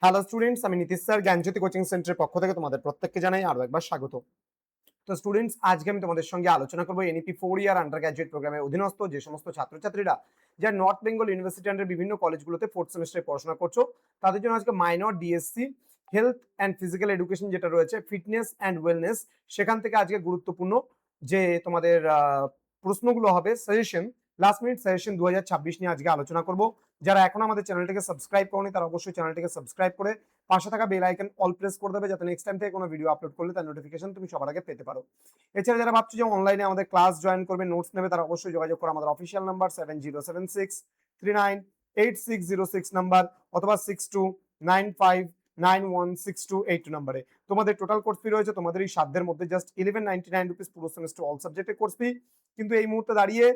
Hello students, আমি Nitish sir জ্ঞানজ্যোতি coaching সেন্টারের পক্ষ থেকে তোমাদের প্রত্যেককে জানাই আরো একবার স্বাগত। তো স্টুডেন্টস, আজকে আমি তোমাদের সঙ্গে আলোচনা করবো এনইপি 4 ইয়ার আন্ডার গ্র্যাজুয়েট প্রোগ্রামের অধীনস্থ যে সমস্ত ছাত্রছাত্রীরা যারা নর্থ বেঙ্গল ইউনিভার্সিটি আন্ডার বিভিন্ন কলেজগুলোতে 4th সেমিস্টারে পড়াশোনা করছো, তাদের জন্য আজকে minor DSC health and physical education যেটা রয়েছে, ফিটনেস অ্যান্ড ওয়েলনেস, সেখান থেকে আজকে গুরুত্বপূর্ণ যে তোমাদের প্রশ্নগুলো হবে, সাজেশন, লাস্ট মিনিট সাজেশন 2026 নিয়ে আজকে আলোচনা করব। যারা এখনো আমাদের চ্যানেলটিকে সাবস্ক্রাইব করনি তারা অবশ্যই চ্যানেলটিকে সাবস্ক্রাইব করে পাশে থাকা বেল আইকন অল প্রেস করে দেবে, যাতে নেক্সট টাইম থেকে কোনো ভিডিও আপলোড করলে তার নোটিফিকেশন তুমি সবার আগে পেতে পারো। এছাড়া যারা ভাবছো যে অনলাইনে আমাদের ক্লাস জয়েন করবে, নোটস নেবে, তারা অবশ্যই যোগাযোগ করো আমাদের অফিসিয়াল নাম্বার 7076398606 নাম্বার অথবা 6295916282 নাম্বারে। তোমাদের টোটাল কোর্স ফি রয়েছে তোমাদের এই সাধ্যের মধ্যে জাস্ট 1199 রুপিস পুরো সেমিস্টার অল সাবজেক্টের কোর্স ফি। কিন্তু এই মুহূর্তে দাঁড়িয়ে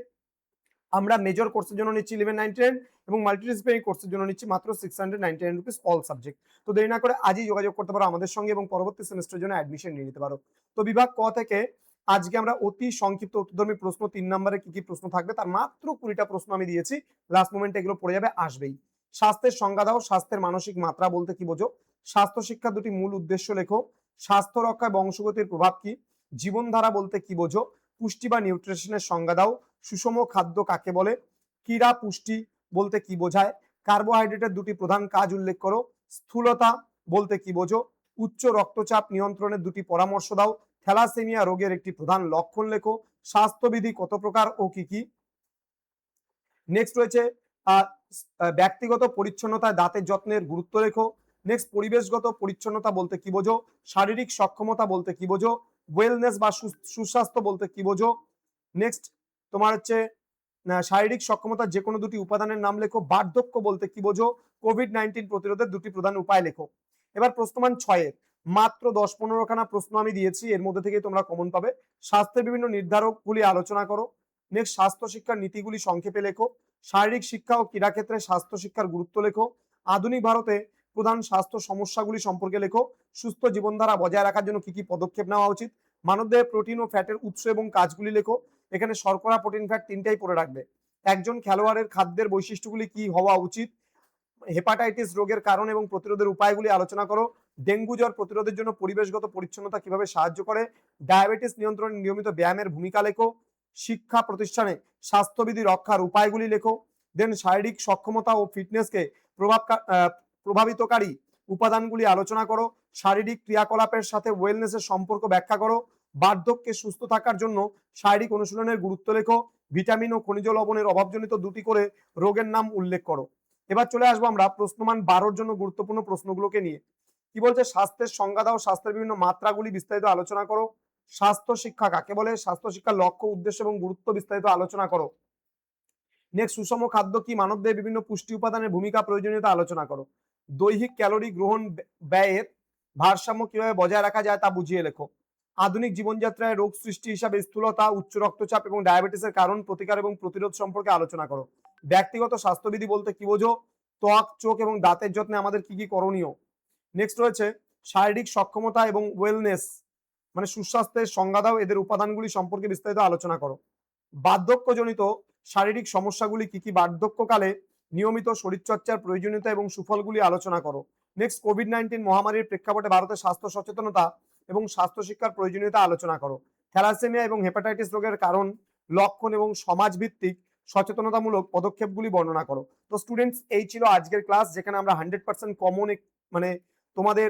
আমরা মেজর কোর্সের জন্য নিচ্ছি 1199 এবং মাল্টিডিসিপ্লিনারি কোর্সের জন্য নিচ্ছি মাত্র 699 রুপিস অল সাবজেক্ট। তো দেরি না করে আজই যোগাযোগ করতে পারো আমাদের সঙ্গে এবং পরবর্তী সেমিস্টারের জন্য অ্যাডমিশন নিয়ে নিতে পারো। তো বিভাগ ক থেকে আজকে আমরা অতি সংক্ষিপ্ত উত্তরধর্মী প্রশ্ন 3 নম্বরে কি কি প্রশ্ন থাকবে তার মাত্র 20টা প্রশ্ন আমি দিয়েছি, লাস্ট মোমেন্টে এগুলো পড়ে যাবে, আসবেই। স্বাস্থ্যের সংজ্ঞা দাও। স্বাস্থ্যের মানসিক মাত্রা বলতে কি বোঝো? স্বাস্থ্য শিক্ষার দুটি মূল উদ্দেশ্য লেখো। স্বাস্থ্য রক্ষায় বংশগতির প্রভাব কি? জীবনধারা বলতে কি বোঝো? পুষ্টি বা নিউট্রিশনের সংজ্ঞা দাও। সুষম খাদ্য কাকে বলে? ক্রীড়া পুষ্টি বলতে কি বোঝায়? কার্বোহাইড্রেটের দুটি প্রধান কাজ উল্লেখ করো। স্থূলতা বলতে কি বোঝো? উচ্চ রক্তচাপ নিয়ন্ত্রণের দুটি পরামর্শ দাও। থ্যালাসেমিয়া রোগের একটি প্রধান লক্ষণ লেখো। স্বাস্থ্যবিধি কত প্রকার ও কি কি? নেক্সট রয়েছে ব্যক্তিগত পরিচ্ছন্নতায় দাঁতের যত্নের গুরুত্ব লেখো। নেক্সট পরিবেশগত পরিচ্ছন্নতা বলতে কি বোঝো? শারীরিক সক্ষমতা বলতে কি বোঝো? ওয়েলনেস বা সুস্বাস্থ্য বলতে কি বোঝো? নেক্সট তোমার হচ্ছে শারীরিক সক্ষমতার যে কোনো দুটি উপাদানের নাম লেখো। বার্ধক্য বলতে কি বোঝো? কোভিড-19 প্রতিরোধের দুটি প্রধান উপায় লেখো। এবার প্রশ্নমান 6-এর মাত্র 10-15 খানা প্রশ্ন আমি দিয়েছি, এর মধ্যে থেকে তোমরা কমন পাবে। স্বাস্থ্যের বিভিন্ন নির্ধারকগুলি আলোচনা করো। নেক্সট স্বাস্থ্য শিক্ষার নীতিগুলি সংক্ষেপে লেখো। শারীরিক শিক্ষা ও ক্রীড়া ক্ষেত্রে স্বাস্থ্য শিক্ষার গুরুত্ব লেখো। আধুনিক ভারতে প্রধান স্বাস্থ্য সমস্যাগুলি সম্পর্কে লেখো। সুস্থ জীবনধারা বজায় রাখার জন্য কি কি পদক্ষেপ নেওয়া উচিত? মানবদেহে প্রোটিন ও ফ্যাটের উৎস এবং কাজগুলি লেখো। এখানে শর্করা, প্রোটিন, ফ্যাট তিনটাই পড়ে রাখবে। একজন খেলোয়াড়ের খাদ্যের বৈশিষ্ট্যগুলি কি হওয়া উচিত? হেপাটাইটিস রোগের কারণ এবং প্রতিরোধের উপায়গুলি আলোচনা করো। ডেঙ্গু জ্বর প্রতিরোধের জন্য পরিবেশগত পরিচ্ছন্নতা কিভাবে সাহায্য করে? ডায়াবেটিস নিয়ন্ত্রণে নিয়মিত ব্যায়ামের ভূমিকা লেখো। শিক্ষা প্রতিষ্ঠানে স্বাস্থ্যবিধি রক্ষার উপায়গুলি লেখো। দেন শারীরিক সক্ষমতা ও ফিটনেসকে প্রভাবিতকারী উপাদানগুলি আলোচনা করো। শারীরিক ক্রিয়াকলাপের সাথে ওয়েলনেসের সম্পর্ক ব্যাখ্যা করো। বার্ধক্যে সুস্থ থাকার জন্য শারীরিক অনুশীলনের গুরুত্ব লেখো। ভিটামিন ও খনিজ লবণের অভাবজনিত দুটি করে রোগের নাম উল্লেখ করো। এবার চলে আসবো আমরা প্রশ্নমান 12-র জন্য গুরুত্বপূর্ণ প্রশ্নগুলোকে নিয়ে। কি বলছে? স্বাস্থ্যের সংজ্ঞা দাও। স্বাস্থ্যের বিভিন্ন মাত্রাগুলি বিস্তারিত আলোচনা করো। স্বাস্থ্য শিক্ষা কাকে বলে? স্বাস্থ্য শিক্ষার লক্ষ্য, উদ্দেশ্য এবং গুরুত্ব বিস্তারিত আলোচনা করো। নেক্সট সুষম খাদ্য কি? মানবদেহে বিভিন্ন পুষ্টি উপাদানের ভূমিকা, প্রয়োজনীয়তা আলোচনা করো। দৈহিক ক্যালোরি গ্রহণ ব্যয়ের ভারসাম্য কিভাবে বজায় রাখা যায় তা বুঝিয়ে লেখো। আধুনিক জীবনযাত্রায় রোগ সৃষ্টি হিসাবে স্থূলতা, উচ্চ রক্তচাপ এবং ডায়াবেটিসের কারণ, প্রতিকার এবং প্রতিরোধ সম্পর্কে আলোচনা করো। ব্যক্তিগত স্বাস্থ্যবিধি বলতে কি বোঝো? ত্বক, চোখ এবং দাঁতের যত্নে আমাদের কি কি করণীয়? নেক্সট রয়েছে শারীরিক সক্ষমতা এবং ওয়েলনেস মানে সুস্বাস্থ্যের সংজ্ঞা দাও। এদের উপাদানগুলি সম্পর্কে বিস্তারিত আলোচনা করো। বার্ধক্যজনিত শারীরিক সমস্যাগুলি কি কি? বার্ধক্যকালে নিয়মিত শরীরচর্চার প্রয়োজনীয়তা এবং সুফলগুলি আলোচনা করো। নেক্সট কোভিড-19 মহামারীর প্রেক্ষাপটে ভারতের স্বাস্থ্য সচেতনতা এবং স্বাস্থ্য শিক্ষার প্রয়োজনীয়তা আলোচনা করো। থ্যালাসেমিয়া এবং হেপাটাইটিস রোগের কারণ, লক্ষণ এবং সমাজভিত্তিক সচেতনতামূলক পদক্ষেপগুলি বর্ণনা করো। তো স্টুডেন্টস, এই ছিল আজকের ক্লাস, যেখানে আমরা 100% কমন মানে তোমাদের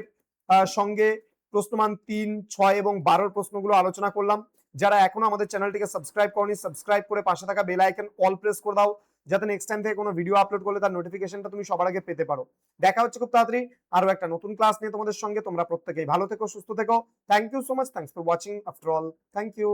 সঙ্গে প্রশ্নমান 3, 6 এবং 12-র প্রশ্নগুলো আলোচনা করলাম। যারা এখনো আমাদের চ্যানেলটিকে সাবস্ক্রাইব করনি, সাবস্ক্রাইব করে পাশে থাকা বেল আইকন অল প্রেস করে দাও, যাতে নেক্সট টাইম থেকে কোনো ভিডিও আপলোড করলে তার নোটিফিকেশনটা তুমি সবার আগে পেতে পারো। দেখা হচ্ছে খুব তাড়াতাড়ি আরো একটা নতুন ক্লাস নিয়ে তোমাদের সঙ্গে। তোমরা প্রত্যেকেই ভালো থেকো, সুস্থ থেকো। Thank you so much. Thanks for watching after all. Thank you.